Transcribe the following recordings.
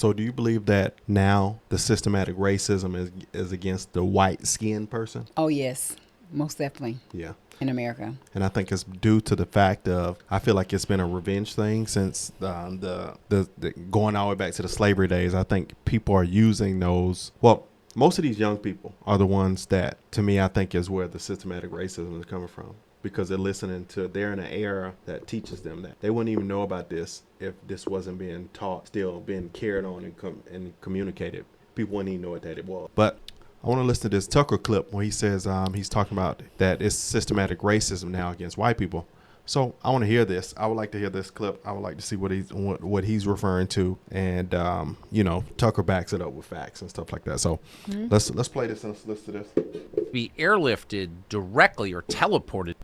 So do you believe that now the systematic racism is against the white skinned person? Oh, yes, most definitely. Yeah. In America. And I think it's due to the fact of, I feel like it's been a revenge thing since the going all the way back to the slavery days. I think people are using those. Well, most of these young people are the ones that, to me, I think is where the systematic racism is coming from. Because they're they're in an era that teaches them that. They wouldn't even know about this if this wasn't being taught, still being carried on and communicated. People wouldn't even know what that it was. But I want to listen to this Tucker clip where he says he's talking about that it's systematic racism now against white people. So I want to hear this. I would like to hear this clip. I would like to see what he's referring to, and Tucker backs it up with facts and stuff like that. So let's play this and let's listen to this. Be airlifted directly or teleported.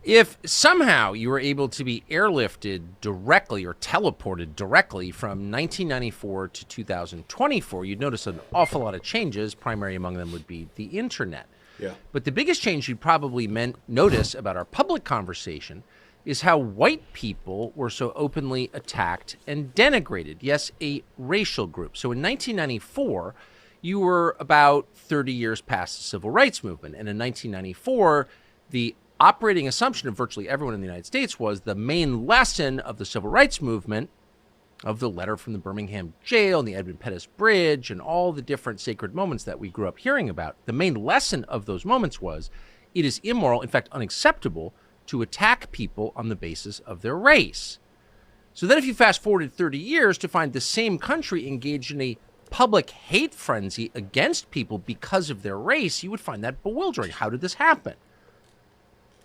If somehow you were able to be airlifted directly or teleported directly from 1994 to 2024, you'd notice an awful lot of changes. Primary among them would be the internet. Yeah. But the biggest change you'd probably notice about our public conversation is how white people were so openly attacked and denigrated. Yes, a racial group. So in 1994, you were about 30 years past the Civil Rights Movement. And in 1994, the operating assumption of virtually everyone in the United States was the main lesson of the Civil Rights Movement, of the letter from the Birmingham jail and the Edmund Pettus Bridge and all the different sacred moments that we grew up hearing about. The main lesson of those moments was it is immoral, in fact unacceptable, to attack people on the basis of their race. So then if you fast forwarded 30 years to find the same country engaged in a public hate frenzy against people because of their race, you would find that bewildering. How did this happen?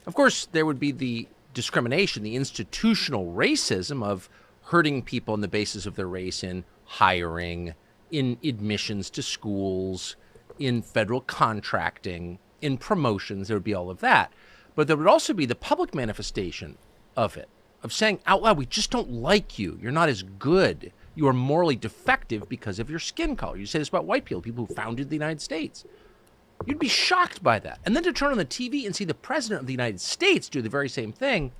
Of course, there would be the discrimination, the institutional racism of hurting people on the basis of their race in hiring, in admissions to schools, in federal contracting, in promotions. There would be all of that. But there would also be the public manifestation of it, of saying out loud, we just don't like you. You're not as good. You are morally defective because of your skin color. You say this about white people who founded the United States. You'd be shocked by that. And then to turn on the TV and see the president of the United States do the very same thing,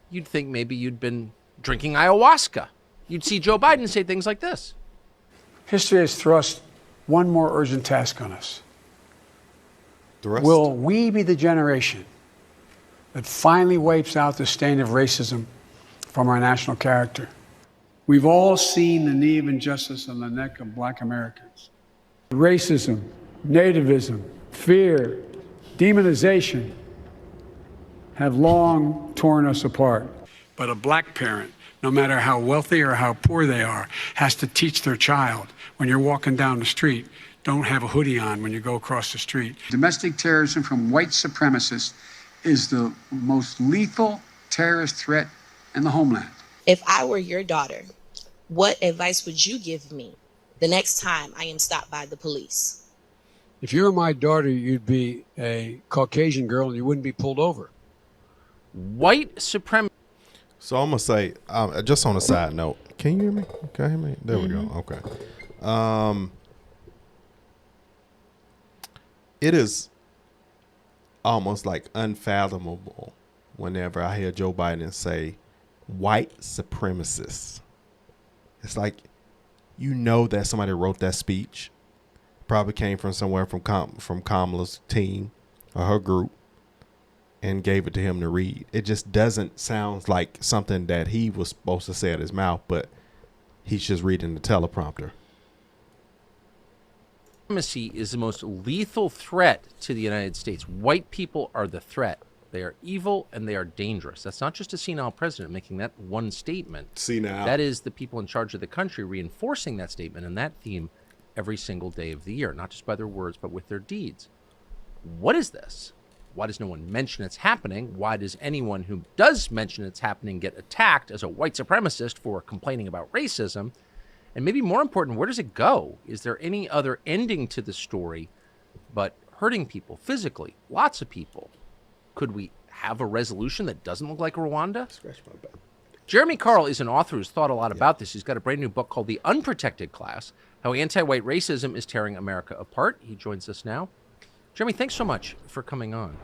you'd think maybe you'd been drinking ayahuasca. You'd see Joe Biden say things like this. History has thrust one more urgent task on us. Will we be the generation that finally wipes out the stain of racism from our national character? We've all seen the knee of injustice on the neck of Black Americans. Racism, nativism, fear, demonization have long torn us apart. But a Black parent, no matter how wealthy or how poor they are, has to teach their child, when you're walking down the street, don't have a hoodie on when you go across the street. Domestic terrorism from white supremacists is the most lethal terrorist threat in the homeland. If I were your daughter, what advice would you give me the next time I am stopped by the police? If you were my daughter, you'd be a Caucasian girl and you wouldn't be pulled over. White supremacy. So I'm going to say, just on a side note, can you hear me? Can you hear me? There we go. Okay. It is almost like unfathomable whenever I hear Joe Biden say white supremacists. It's like, that somebody wrote that speech. Probably came from somewhere from Kamala's team or her group and gave it to him to read. It just doesn't sound like something that he was supposed to say out of his mouth, but he's just reading the teleprompter. Supremacy is the most lethal threat to the United States. White people are the threat. They are evil and they are dangerous. That's not just a senile president making that one statement. Senile. That is the people in charge of the country reinforcing that statement and that theme every single day of the year, not just by their words, but with their deeds. What is this? Why does no one mention it's happening? Why does anyone who does mention it's happening get attacked as a white supremacist for complaining about racism? And maybe more important, where does it go? Is there any other ending to the story but hurting people physically? Lots of people. Could we have a resolution that doesn't look like Rwanda? Scratch my back. Jeremy Carl is an author who's thought a lot about this. He's got a brand new book called The Unprotected Class, How Anti-White Racism is Tearing America Apart. He joins us now. Jeremy, thanks so much for coming on.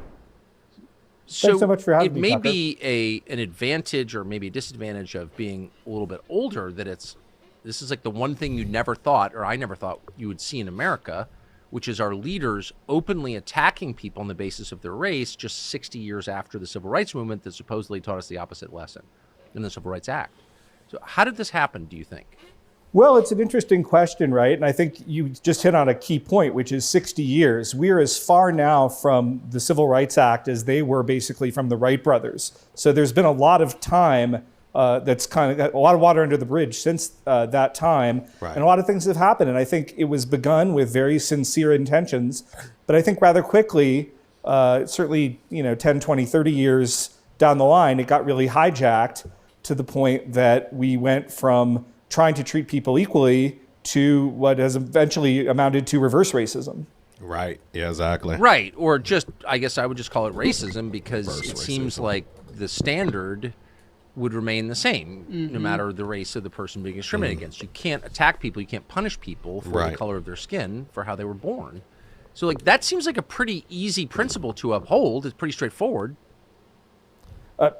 Thanks so much for having me, It may Tucker. be an advantage or maybe a disadvantage of being a little bit older that it's This is like the one thing you never thought, or I never thought you would see in America, which is our leaders openly attacking people on the basis of their race just 60 years after the Civil Rights Movement that supposedly taught us the opposite lesson in the Civil Rights Act. So how did this happen, do you think? Well, it's an interesting question, right? And I think you just hit on a key point, which is 60 years. We're as far now from the Civil Rights Act as they were basically from the Wright brothers. So there's been a lot of time that's kind of got a lot of water under the bridge since that time. Right. And a lot of things have happened. And I think it was begun with very sincere intentions. But I think rather quickly, certainly 10, 20, 30 years down the line, it got really hijacked to the point that we went from trying to treat people equally to what has eventually amounted to reverse racism. Right. Yeah, exactly. Right. Or just, I guess I would just call it racism, because it seems like the standard would remain the same no matter the race of the person being discriminated against. You can't attack people. You can't punish people for the color of their skin, for how they were born. So like that seems like a pretty easy principle to uphold. It's pretty straightforward.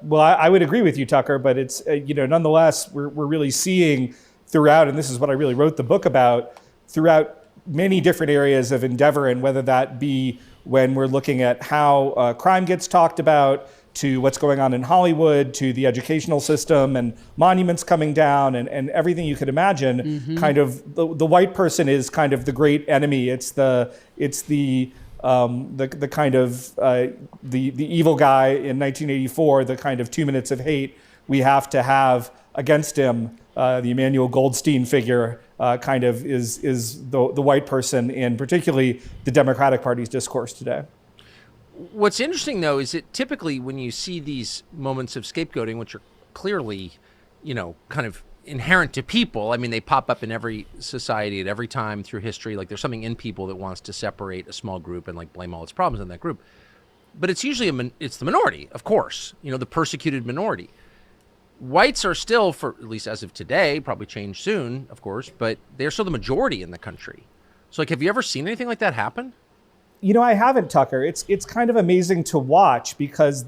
Well, I would agree with you, Tucker, but it's, nonetheless, we're really seeing throughout, and this is what I really wrote the book about, throughout many different areas of endeavor, and whether that be when we're looking at how crime gets talked about, to what's going on in Hollywood, to the educational system and monuments coming down and everything you could imagine. Kind of the white person is kind of the great enemy. It's the kind of the evil guy in 1984, the kind of 2 minutes of hate we have to have against him. The Emmanuel Goldstein figure kind of is the white person in particularly the Democratic Party's discourse today. What's interesting, though, is that typically when you see these moments of scapegoating, which are clearly, kind of inherent to people, I mean, they pop up in every society at every time through history. Like there's something in people that wants to separate a small group and like blame all its problems on that group. But it's usually it's the minority, of course, the persecuted minority. Whites are still, for at least as of today, probably change soon, of course, but they're still the majority in the country. So like, have you ever seen anything like that happen? I haven't, Tucker. It's kind of amazing to watch because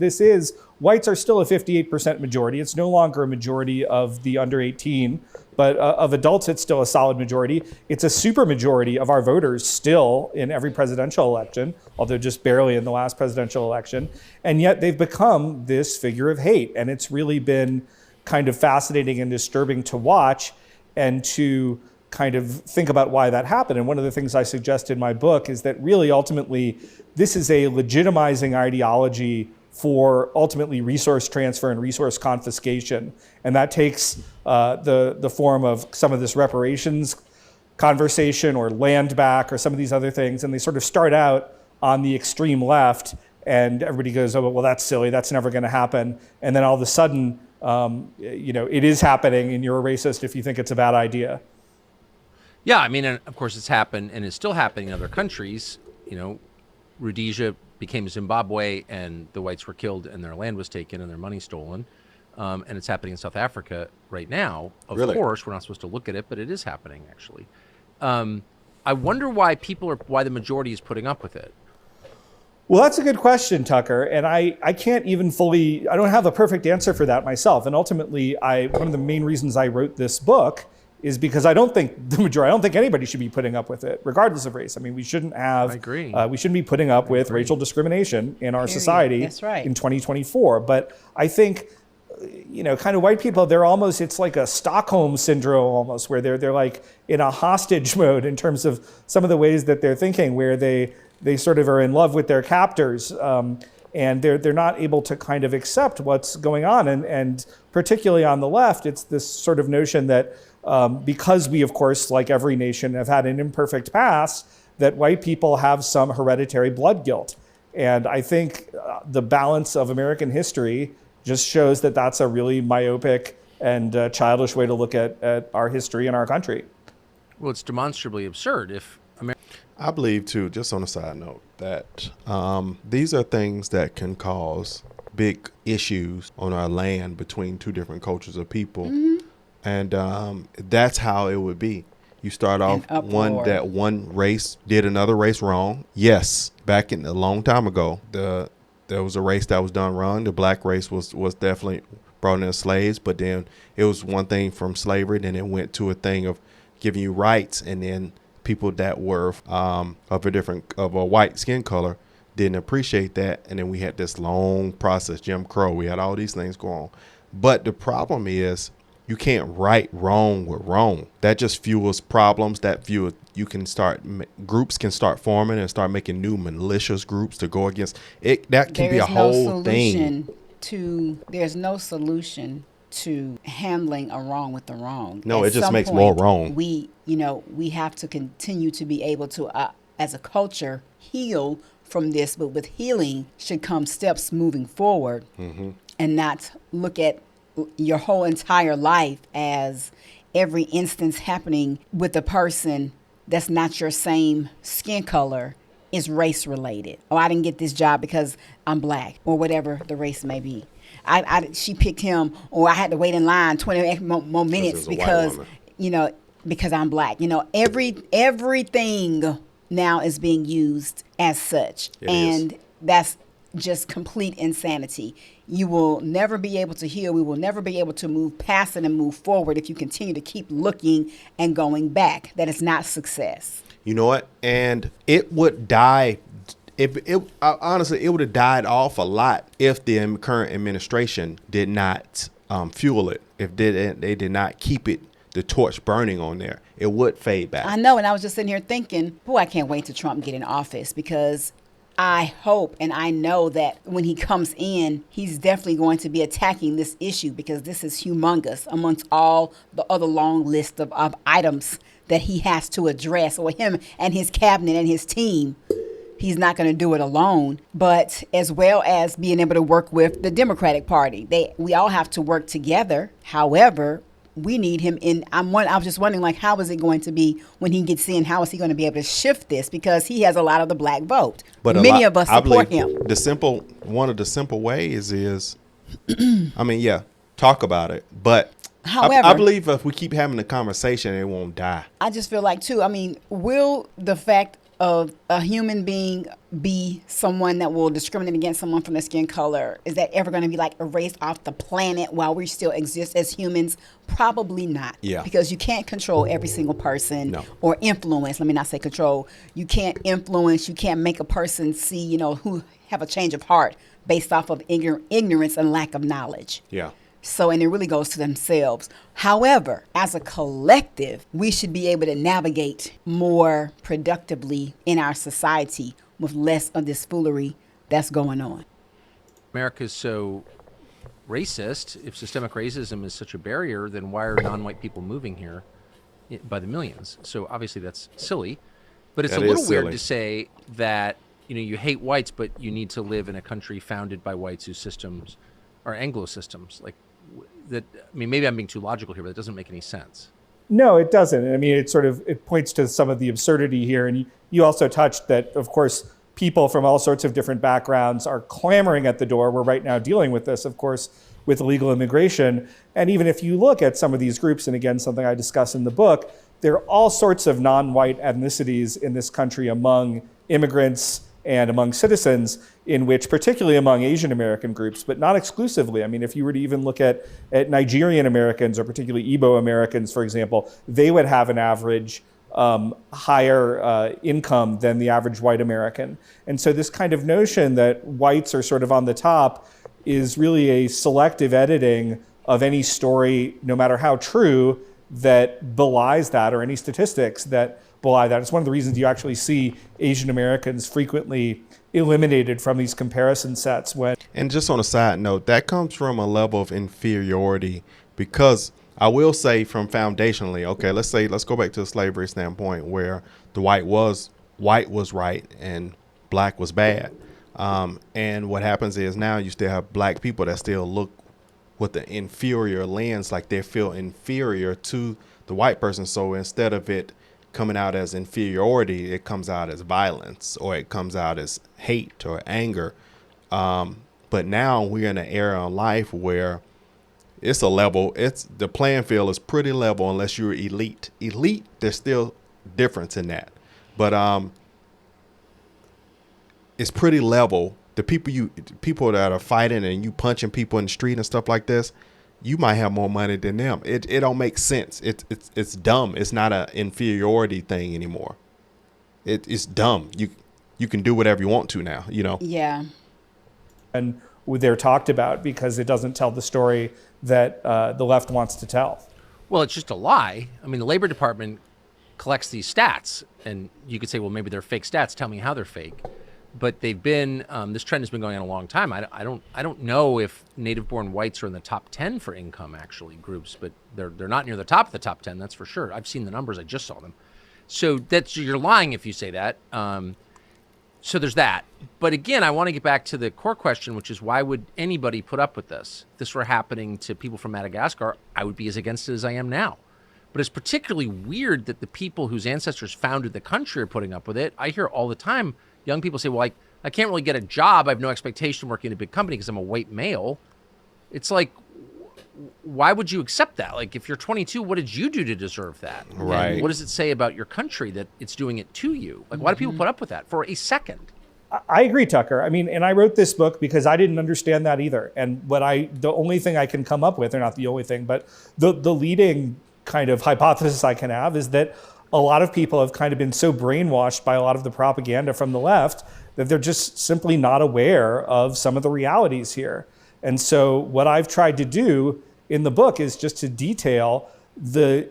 whites are still a 58% majority. It's no longer a majority of the under 18, but of adults, it's still a solid majority. It's a super majority of our voters still in every presidential election, although just barely in the last presidential election. And yet they've become this figure of hate. And it's really been kind of fascinating and disturbing to watch and to kind of think about why that happened. And one of the things I suggest in my book is that really ultimately this is a legitimizing ideology for ultimately resource transfer and resource confiscation. And that takes the form of some of this reparations conversation or land back or some of these other things. And they sort of start out on the extreme left and everybody goes, oh, well, that's silly. That's never going to happen. And then all of a sudden, it is happening and you're a racist if you think it's a bad idea. Yeah, I mean, and of course it's happened and is still happening in other countries. Rhodesia became Zimbabwe and the whites were killed and their land was taken and their money stolen. And it's happening in South Africa right now. Of course, we're not supposed to look at it, but it is happening actually. I wonder why the majority is putting up with it. Well, that's a good question, Tucker. And I can't even I don't have a perfect answer for that myself. And ultimately, one of the main reasons I wrote this book is because I don't think anybody should be putting up with it, regardless of race. I mean, we shouldn't have. I agree. We shouldn't be putting up with racial discrimination in our society. That's right. In 2024. But I think, kind of white people, it's like a Stockholm syndrome almost, where they're like in a hostage mode in terms of some of the ways that they're thinking, where they sort of are in love with their captors. And they're not able to kind of accept what's going on. And particularly on the left, it's this sort of notion that because we, of course, like every nation, have had an imperfect past, that white people have some hereditary blood guilt. And I think the balance of American history just shows that that's a really myopic and childish way to look at our history and our country. Well, it's demonstrably absurd I believe, too, just on a side note, that these are things that can cause big issues on our land between two different cultures of people. Mm-hmm. And that's how it would be. You start off one race did another race wrong. Yes, back in a long time ago, there was a race that was done wrong. The black race was definitely brought in slaves, but then it was one thing from slavery, then it went to a thing of giving you rights, and then people that were of a white skin color didn't appreciate that, and then we had this long process, Jim Crow. We had all these things going on, but the problem is you can't right wrong with wrong. That just fuels problems. Groups can start forming and start making new malicious groups to go against it. That can be a whole thing. There's no solution to handling a wrong with the wrong. No, At it just some makes point, more wrong. We have to continue to be able to, as a culture, heal from this. But with healing should come steps moving forward, and not look at your whole entire life as every instance happening with a person that's not your same skin color is race related. Oh, I didn't get this job because I'm black, or whatever the race may be. She picked him, or I had to wait in line 20 more minutes because I'm black. Everything now is being used as such. That's just complete insanity. You will never be able to heal. We will never be able to move past it and move forward if you continue to keep looking and going back. That is not success. You know what? And it would die. Honestly, it would have died off a lot if the current administration did not fuel it. If they did not keep the torch burning on there, it would fade back. I know, and I was just sitting here thinking, boy, I can't wait till Trump get in office, because I hope and I know that when he comes in, he's definitely going to be attacking this issue, because this is humongous amongst all the other long list of items that he has to address, or him and his cabinet and his team. He's not going to do it alone, but as well as being able to work with the Democratic Party. We all have to work together. However, we need him in. I was just wondering, like, how is it going to be when he gets in? How is he going to be able to shift this? Because he has a lot of the black vote. But many of us support him. One of the simple ways is, talk about it. But however, I believe if we keep having the conversation, it won't die. I just feel like, too, will the fact of a human being be someone that will discriminate against someone from their skin color, is that ever going to be like erased off the planet while we still exist as humans? Probably not. Yeah. Because you can't control every single person or influence. Let me not say control. You can't influence. You can't make a person see, who have a change of heart based off of ignorance and lack of knowledge. Yeah. So, and it really goes to themselves. However, as a collective, we should be able to navigate more productively in our society with less of this foolery that's going on. America's so racist. If systemic racism is such a barrier, then why are non-white people moving here by the millions? So obviously that's silly, but it's a little weird to say that, you hate whites, but you need to live in a country founded by whites whose systems are Anglo systems. Like, that, maybe I'm being too logical here, but it doesn't make any sense. No, it doesn't. It points to some of the absurdity here. And you also touched that, of course, people from all sorts of different backgrounds are clamoring at the door. We're right now dealing with this, of course, with illegal immigration. And even if you look at some of these groups, and again, something I discuss in the book, there are all sorts of non-white ethnicities in this country among immigrants and among citizens, in which, particularly among Asian American groups, but not exclusively. If you were to even look at Nigerian Americans, or particularly Igbo Americans, for example, they would have an average higher income than the average white American. And so this kind of notion that whites are sort of on the top is really a selective editing of any story, no matter how true, that belies that, or any statistics that belie that. It's one of the reasons you actually see Asian Americans frequently eliminated from these comparison sets. And just on a side note, that comes from a level of inferiority, because I will say from foundationally, okay, let's go back to the slavery standpoint, where the white was right and black was bad. And what happens is now you still have black people that still look with the inferior lens, like they feel inferior to the white person. So instead of it coming out as inferiority, it comes out as violence, or it comes out as hate or anger. But now we're in an era of life where it's the playing field is pretty level unless you're elite. Elite, there's still difference in that. But it's pretty level. The people that are fighting and you punching people in the street and stuff like this, you might have more money than them. It don't make sense. It's dumb. It's not an inferiority thing anymore. It's dumb. You can do whatever you want to now, you know? Yeah. And they're talked about because it doesn't tell the story that the left wants to tell. Well, it's just a lie. I mean, the Labor Department collects these stats, and you could say, well, maybe they're fake stats. Tell me how they're fake. But they've been this trend has been going on a long time. I don't know if native-born whites are in the top 10 for income actually groups, but they're not near the top of the top 10. That's for sure. I've seen the numbers. I just saw them. So you're lying if you say that. So there's that. But again, I want to get back to the core question, which is why would anybody put up with this? If this were happening to people from Madagascar, I would be as against it as I am now. But it's particularly weird that the people whose ancestors founded the country are putting up with it. I hear all the time young people say, well, I can't really get a job. I have no expectation of working in a big company because I'm a white male. It's like, why would you accept that? Like, if you're 22, what did you do to deserve that? Right. And what does it say about your country that it's doing it to you? Like, why do people put up with that for a second? I agree, Tucker. I mean, and I wrote this book because I didn't understand that either. And the only thing I can come up with, or not the only thing, but the leading kind of hypothesis I can have is that a lot of people have kind of been so brainwashed by a lot of the propaganda from the left that they're just simply not aware of some of the realities here. And so what I've tried to do in the book is just to detail the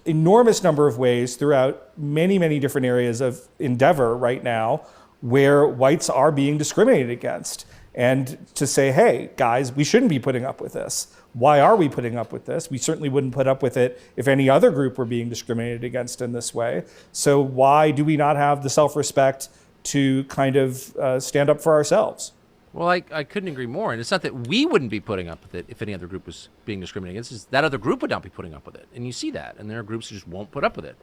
enormous number of ways throughout many, many different areas of endeavor right now where whites are being discriminated against. And to say, hey, guys, we shouldn't be putting up with this. Why are we putting up with this? We certainly wouldn't put up with it if any other group were being discriminated against in this way. So why do we not have the self-respect to kind of stand up for ourselves? Well, I couldn't agree more. And it's not that we wouldn't be putting up with it if any other group was being discriminated against. It's that other group would not be putting up with it. And you see that. And there are groups who just won't put up with it.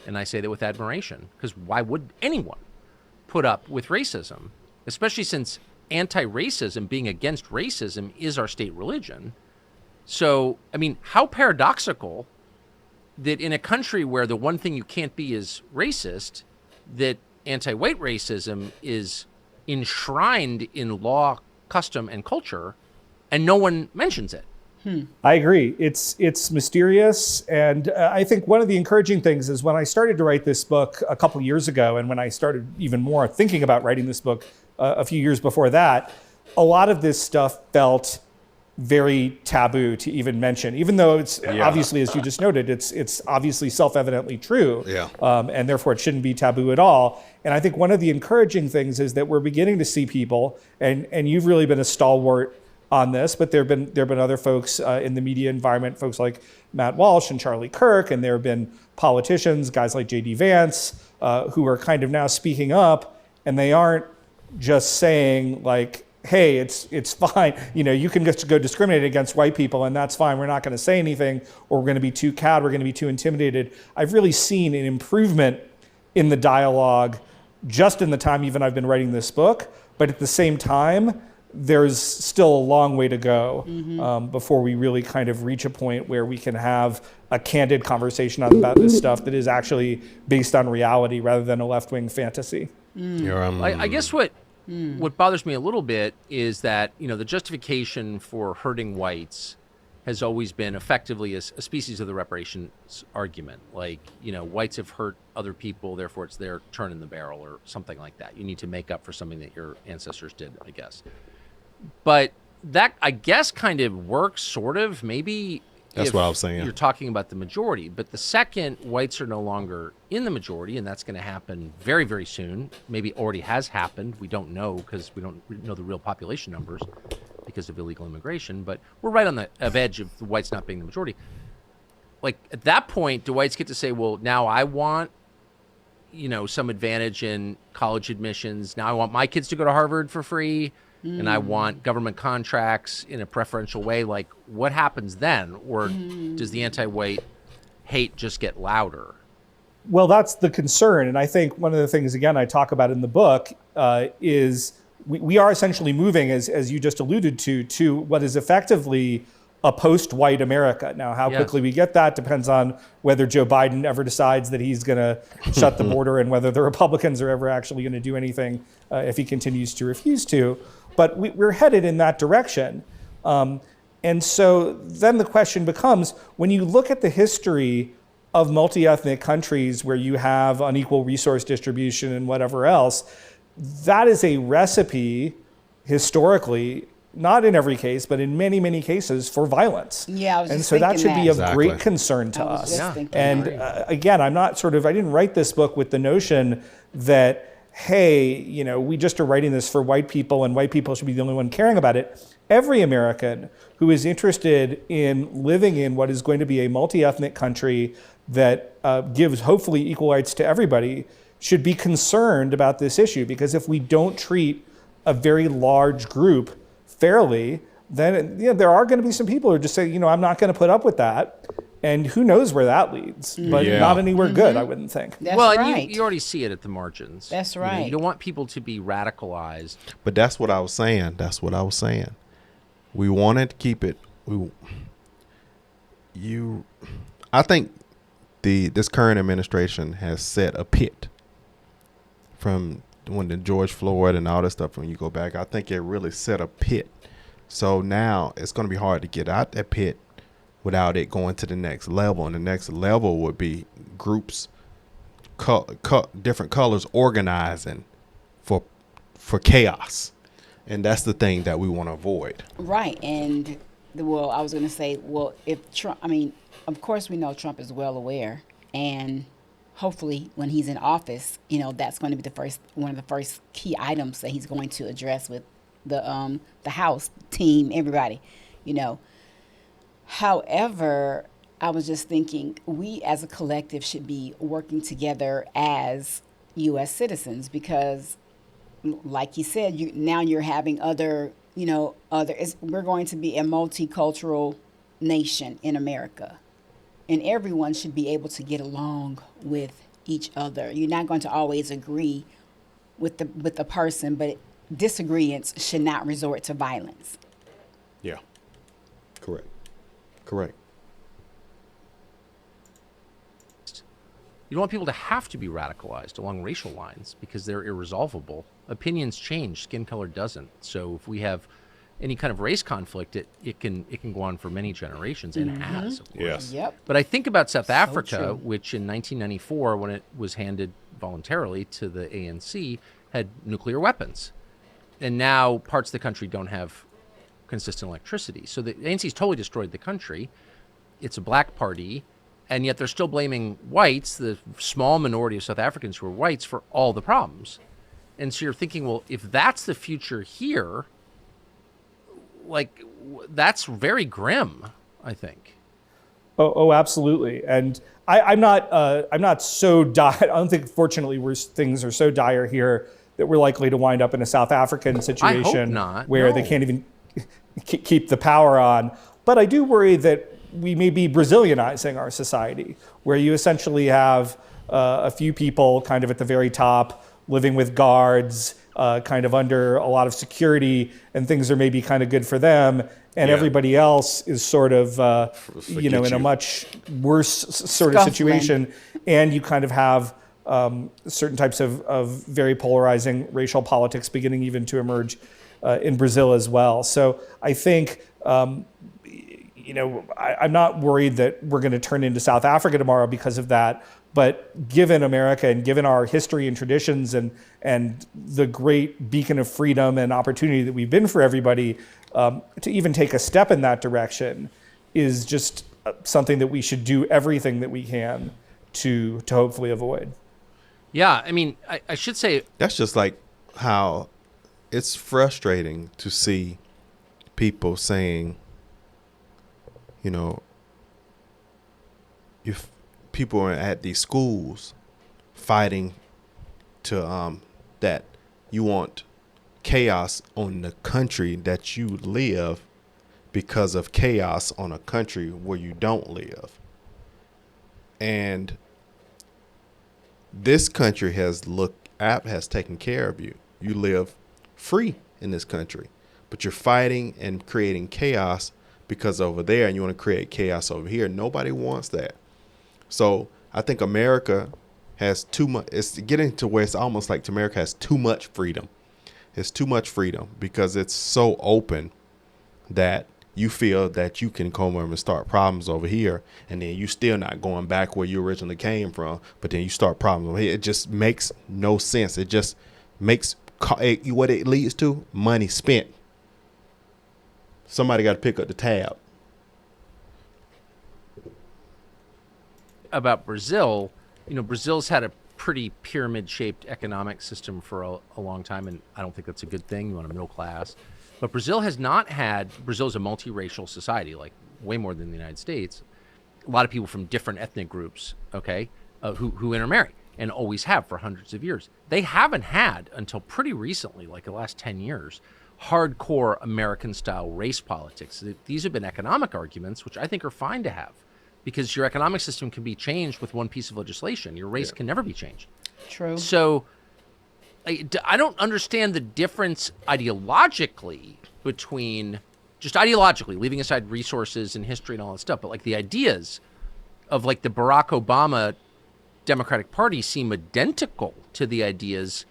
And I say that with admiration, because why would anyone put up with racism, especially since anti-racism, being against racism, is our state religion? So, I mean, how paradoxical that in a country where the one thing you can't be is racist, that anti-white racism is enshrined in law, custom, and culture, and no one mentions it. I agree. It's mysterious. And I think one of the encouraging things is when I started to write this book a couple years ago, and when I started even more thinking about writing this book a few years before that, a lot of this stuff felt very taboo to even mention, even though it's obviously, as you just noted, it's obviously self-evidently true. And therefore it shouldn't be taboo at all. And I think one of the encouraging things is that we're beginning to see people, and you've really been a stalwart on this, but there have been other folks in the media environment, folks like Matt Walsh and Charlie Kirk, and there have been politicians, guys like J.D. Vance, who are kind of now speaking up, and they aren't just saying like, hey, it's fine. You know, you can just go discriminate against white people and that's fine. We're not going to say anything, or we're going to be too cowed. We're going to be too intimidated. I've really seen an improvement in the dialogue just in the time even I've been writing this book. But at the same time, there's still a long way to go before we really kind of reach a point where we can have a candid conversation about this stuff that is actually based on reality rather than a left-wing fantasy. I guess what bothers me a little bit is that, you know, the justification for hurting whites has always been effectively a species of the reparations argument. Like, you know, whites have hurt other people, therefore it's their turn in the barrel or something like that. You need to make up for something that your ancestors did, I guess. But that, I guess, kind of works, sort of, maybe. That's what I was saying. You're talking about the majority. But the second whites are no longer in the majority, and that's going to happen very, very soon, maybe already has happened. We don't know because we don't know the real population numbers because of illegal immigration. But we're right on the edge of the whites not being the majority. Like, at that point, do whites get to say, well, now I want, you know, some advantage in college admissions. Now I want my kids to go to Harvard for free. And I want government contracts in a preferential way. Like, what happens then? Or does the anti-white hate just get louder? Well, that's the concern. And I think one of the things, again, I talk about in the book is we are essentially moving, as you just alluded to what is effectively a post-white America. Now, how quickly we get that depends on whether Joe Biden ever decides that he's going to shut the border and whether the Republicans are ever actually going to do anything if he continues to refuse to. But we're headed in that direction. And so then the question becomes, when you look at the history of multi-ethnic countries where you have unequal resource distribution and whatever else, that is a recipe historically, not in every case, but in many, many cases, for violence. Yeah, I was and just so that thinking should be that. of Exactly. great concern to I was us. just thinking And that. again, I didn't write this book with the notion that, hey, we just are writing this for white people and white people should be the only one caring about it. Every American who is interested in living in what is going to be a multi-ethnic country that gives hopefully equal rights to everybody should be concerned about this issue, because if we don't treat a very large group fairly, then there are going to be some people who just say, I'm not going to put up with that. And who knows where that leads, but Yeah. not anywhere good, I wouldn't think. That's well, right. and you already see it at the margins. That's You know, right. you don't want people to be radicalized. But that's what I was saying. We wanted to keep it. I think this current administration has set a pit from when the George Floyd and all this stuff. When you go back, I think it really set a pit. So now it's going to be hard to get out that pit without it going to the next level. And the next level would be groups, different colors organizing for chaos. And that's the thing that we want to avoid. Right. And, well, I was going to say, well, if Trump, of course we know Trump is well aware. And hopefully when he's in office, that's going to be one of the first key items that he's going to address with the House team, everybody, However, I was just thinking we as a collective should be working together as U.S. citizens, because like you said, now you're having we're going to be a multicultural nation in America, and everyone should be able to get along with each other. You're not going to always agree with the person, but disagreements should not resort to violence. Yeah. Correct. You don't want people to have to be radicalized along racial lines because they're irresolvable. Opinions change, skin color doesn't. So if we have any kind of race conflict, it can go on for many generations, and it has, of course. Yes. Yep. But I think about South Africa, true. which in 1994, when it was handed voluntarily to the ANC, had nuclear weapons. And now parts of the country don't have consistent electricity. So the ANC's totally destroyed the country. It's a black party, and yet they're still blaming whites, the small minority of South Africans who are whites, for all the problems. And so you're thinking, well, if that's the future here, that's very grim, I think. Oh, absolutely. And I'm not so dire. I don't think, fortunately, things are so dire here that we're likely to wind up in a South African situation not. where No. they can't even keep the power on. But I do worry that we may be Brazilianizing our society, where you essentially have a few people kind of at the very top living with guards, kind of under a lot of security, and things are maybe kind of good for them. And Yeah. everybody else is sort of, in a you. much worse sort of Scuffling. situation. And you kind of have certain types of very polarizing racial politics beginning even to emerge in Brazil as well. So I think, I'm not worried that we're going to turn into South Africa tomorrow because of that. But given America and given our history and traditions and the great beacon of freedom and opportunity that we've been for everybody, to even take a step in that direction is just something that we should do everything that we can to hopefully avoid. Yeah, I should say, That's just like how it's frustrating to see people saying, if people are at these schools fighting to that you want chaos on the country that you live because of chaos on a country where you don't live. And this country has taken care of you. You live free in this country, but you're fighting and creating chaos because over there, and you want to create chaos over here. Nobody wants that. So I think America has too much. It's getting to where it's almost like America has too much freedom. It's too much freedom because it's so open that you feel that you can come over and start problems over here, and then you still not going back where you originally came from, but then you start problems over here. It just makes no sense. It just makes what it leads to: money spent. Somebody got to pick up the tab. About Brazil, Brazil's had a pretty pyramid-shaped economic system for a long time, and I don't think that's a good thing. You want a middle class. But Brazil's a multiracial society, like way more than the United States. A lot of people from different ethnic groups, who intermarry and always have for hundreds of years. They haven't had, until pretty recently, like the last 10 years, hardcore American-style race politics. These have been economic arguments, which I think are fine to have, because your economic system can be changed with one piece of legislation. Your race can never be changed. True. So I don't understand the difference ideologically between, just ideologically, leaving aside resources and history and all that stuff, but like the ideas of like the Barack Obama Democratic Party seem identical to the ideas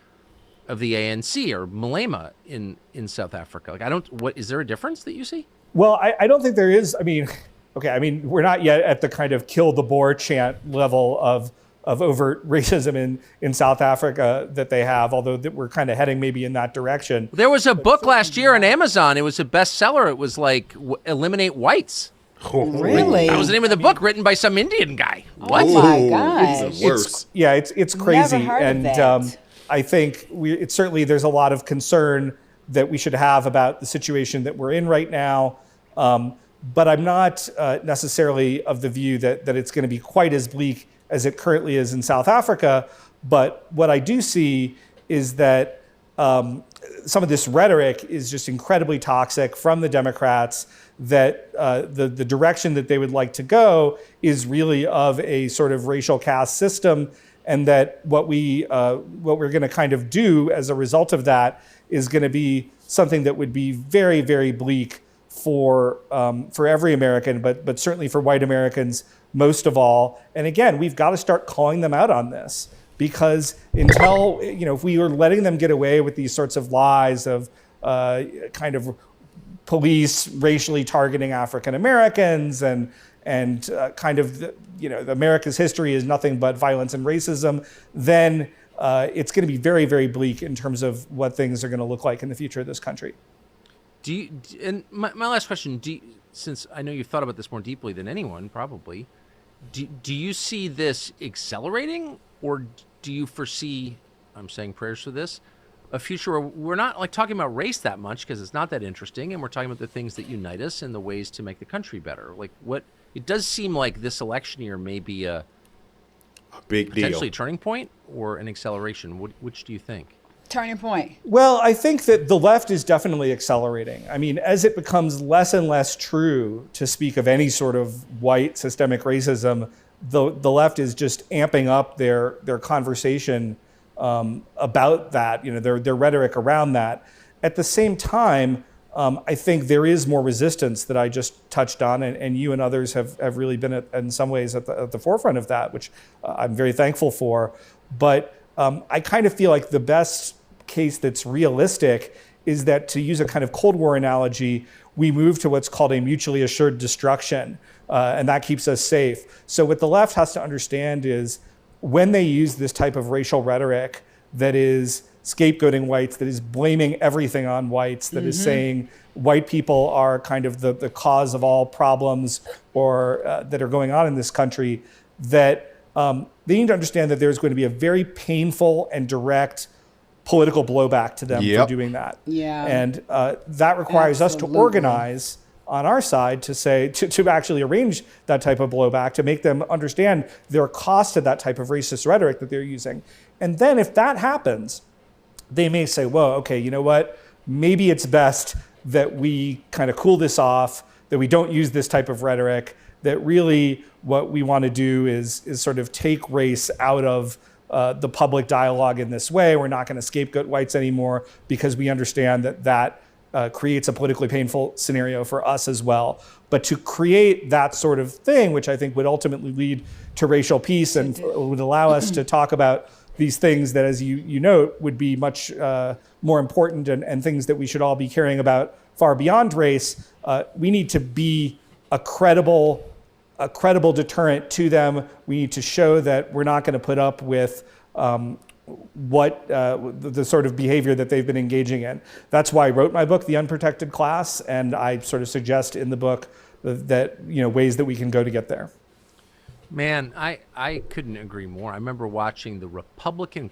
of the ANC or Malema in South Africa. Like is there a difference that you see? Well, I don't think there is. We're not yet at the kind of kill the Boer chant level of overt racism in South Africa that they have, although we're kind of heading maybe in that direction. There was a book last year on Amazon. It was a bestseller. It was like Eliminate Whites. Really? That was the name of the book, written by some Indian guy. What? Oh my gosh. It's crazy. Never heard and of that. I think there's a lot of concern that we should have about the situation that we're in right now. But I'm not necessarily of the view that it's going to be quite as bleak as it currently is in South Africa. But what I do see is that some of this rhetoric is just incredibly toxic from the Democrats, that the direction that they would like to go is really of a sort of racial caste system, and that what we're going to kind of do as a result of that is going to be something that would be very, very bleak for every American, but certainly for white Americans most of all. And again, we've got to start calling them out on this, because until, if we were letting them get away with these sorts of lies of kind of police racially targeting African Americans and kind of America's history is nothing but violence and racism, then it's going to be very, very bleak in terms of what things are going to look like in the future of this country. And my last question, since I know you've thought about this more deeply than anyone probably, do you see this accelerating, or do you foresee, I'm saying prayers for this, a future where we're not like talking about race that much because it's not that interesting, and we're talking about the things that unite us and the ways to make the country better? Like, it does seem like this election year may be a big deal, potentially a turning point or an acceleration. Which do you think? Turning point. Well, I think that the left is definitely accelerating. I mean, as it becomes less and less true to speak of any sort of white systemic racism, the left is just amping up their conversation about that, their rhetoric around that. At the same time, I think there is more resistance that I just touched on, and you and others have really been in some ways at the forefront of that, which I'm very thankful for. But I kind of feel like the best case that's realistic is that, to use a kind of Cold War analogy, we move to what's called a mutually assured destruction, and that keeps us safe. So what the left has to understand is, when they use this type of racial rhetoric that is scapegoating whites, that is blaming everything on whites, that is saying white people are kind of the cause of all problems or that are going on in this country, that they need to understand that there's going to be a very painful and direct political blowback to them for doing that. Yeah. And that requires us to organize on our side to say, to actually arrange that type of blowback, to make them understand their cost to that type of racist rhetoric that they're using. And then if that happens, they may say, whoa, okay, you know what? Maybe it's best that we kind of cool this off, that we don't use this type of rhetoric, that really what we want to do is sort of take race out of the public dialogue in this way. We're not going to scapegoat whites anymore, because we understand that creates a politically painful scenario for us as well. But to create that sort of thing, which I think would ultimately lead to racial peace and would allow us to talk about these things that, as you note, would be much more important and things that we should all be caring about far beyond race. We need to be a credible deterrent to them. We need to show that we're not going to put up with the sort of behavior that they've been engaging in. That's why I wrote my book, The Unprotected Class, and I sort of suggest in the book that ways that we can go to get there. Man, I couldn't agree more. I remember watching the Republican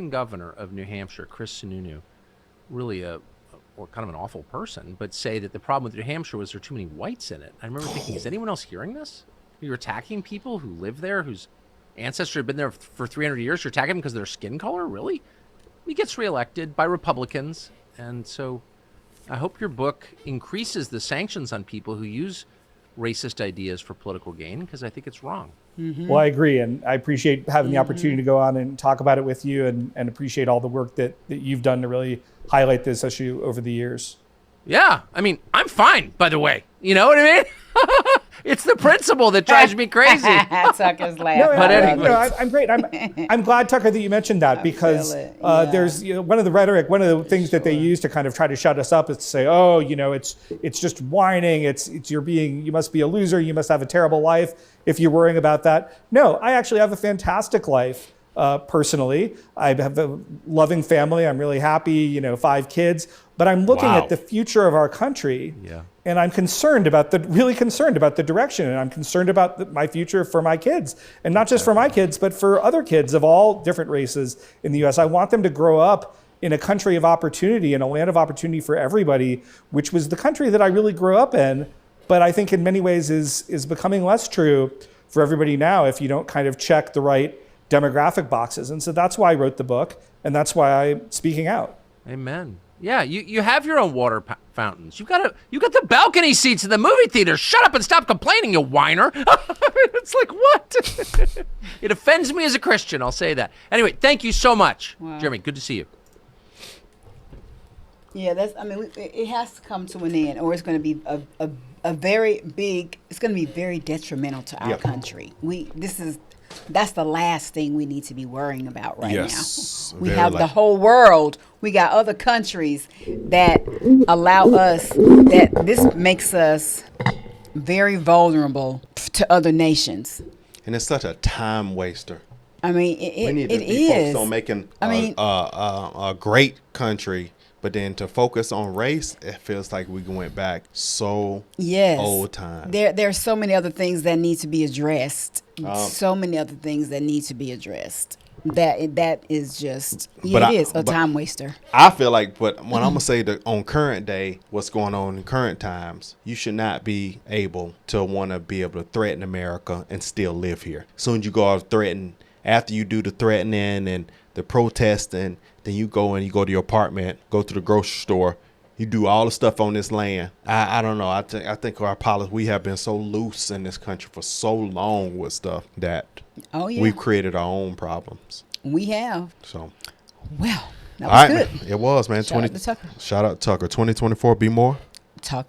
governor of New Hampshire, Chris Sununu, really or kind of an awful person, but say that the problem with New Hampshire was there were too many whites in it. I remember thinking, is anyone else hearing this? You're attacking people who live there, whose ancestors have been there for 300 years. You're attacking them because of their skin color? Really? He gets reelected by Republicans. And so I hope your book increases the sanctions on people who use racist ideas for political gain, because I think it's wrong. Mm-hmm. Well, I agree. And I appreciate having the opportunity to go on and talk about it with you, and appreciate all the work that you've done to really highlight this issue over the years. Yeah. I mean, I'm fine, by the way. You know what I mean? It's the principle that drives me crazy. Tucker's laughing. No, But anyway. I'm great. I'm glad, Tucker, that you mentioned that, because there's one of the rhetoric, one of the things that they use to kind of try to shut us up is to say, oh, it's just whining. It's you must be a loser. You must have a terrible life if you're worrying about that. No, I actually have a fantastic life. Personally, I have a loving family. I'm really happy, 5 kids, but I'm looking at the future of our country. Yeah. And I'm really concerned about the direction, and I'm concerned about my future for my kids, and not just for my kids, but for other kids of all different races in the U.S. I want them to grow up in a country of opportunity, in a land of opportunity for everybody, which was the country that I really grew up in, but I think in many ways is becoming less true for everybody now if you don't kind of check the right demographic boxes. And so that's why I wrote the book, and that's why I'm speaking out. Amen. Yeah, you have your own water fountains. You got the balcony seats in the movie theater. Shut up and stop complaining, you whiner. It's like, what? It offends me as a Christian, I'll say that. Anyway, thank you so much. Wow. Jeremy, good to see you. Yeah, it has to come to an end, or it's going to be a very big, it's going to be very detrimental to our country. That's the last thing we need to be worrying about right now. We have the whole world. We got other countries that allow us, that this makes us very vulnerable to other nations. And it's such a time waster. I mean, we need to be focused on making a great country. But then to focus on race, it feels like we went back old time. There's so many other things that need to be addressed. So many other things that need to be addressed. That is just, it is a time waster. I feel like, but when I'm going to say that on current day, what's going on in current times, you should not be able to be able to threaten America and still live here. As soon as you go out threaten, after you do the threatening and the protesting, then you go to your apartment, go to the grocery store, you do all the stuff on this land. I don't know. I think our policy, we have been so loose in this country for so long with stuff that we've created our own problems. We have. So, well, that was good. Man. It was, man. Shout out to Tucker. Shout out to Tucker. 2024, be more. Talk.